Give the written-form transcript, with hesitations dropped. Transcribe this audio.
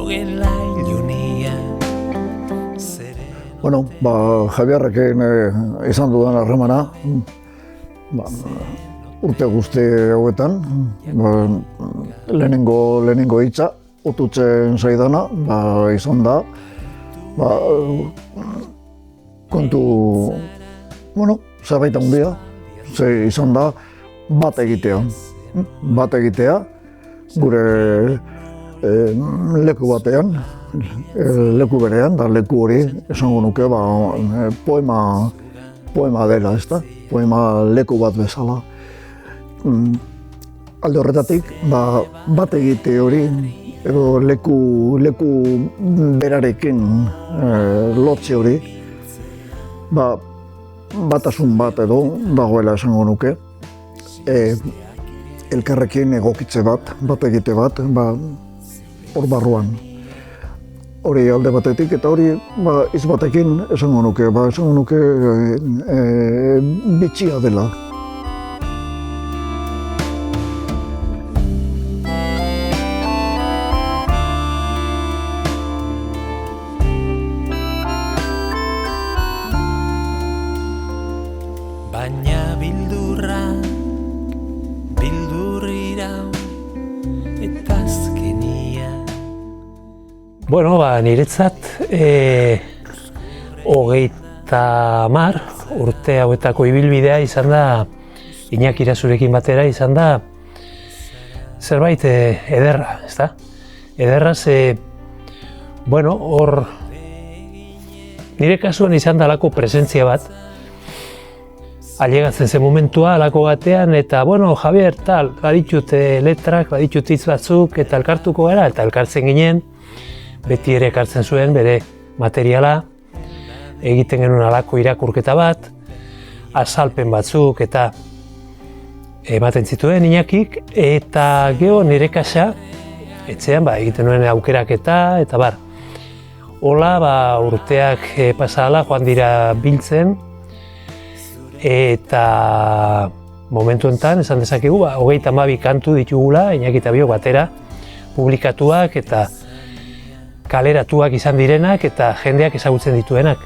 gela ilunia. Bueno, Javierrekin izan dudan harremana, urte guzti hauetan, lehenengo hitza, otutzen zaidana, izan da, kontu, zerbait handia, izan da, bat egitea, gure leku batean, leku berean, da leku hori, esango nuke, poema dela, ezta? Poema leku bat bezala. Alde horretatik, bat egite hori, edo leku berarekin lotze hori, batasun bat edo dagoela esango nuke, elkarrekin egokitze bat egite bat, hor barruan. Hori alde batetik, eta hori hitz batekin esango nuke bitxia dela. Baina bildurrira eta azkenia. Bueno, niretzat 30 urte hauetako ibilbidea izan da, Iñaki Irazurekin batera izan da zerbait ederra, ezta? Ederra hor nire kasuan izan da halako presentzia bat, ailegatzen zen momentua halako batean, eta Javier, baditut letrak, baditut hitz batzuk, eta elkartuko gara, eta elkartzen ginen, beti ere ekartzen zuen bere materiala, egiten genuen halako irakurketa bat, azalpen batzuk eta ematen zituen Iñakik, eta gero nire kasa, etxean egiten nuen aukeraketa, eta hola urteak pasala joan dira biltzen, eta momentu enten esan dezakegu 32 kantu ditugula, Iñaki eta biok batera publikatuak eta kaleratuak izan direnak eta jendeak ezagutzen dituenak.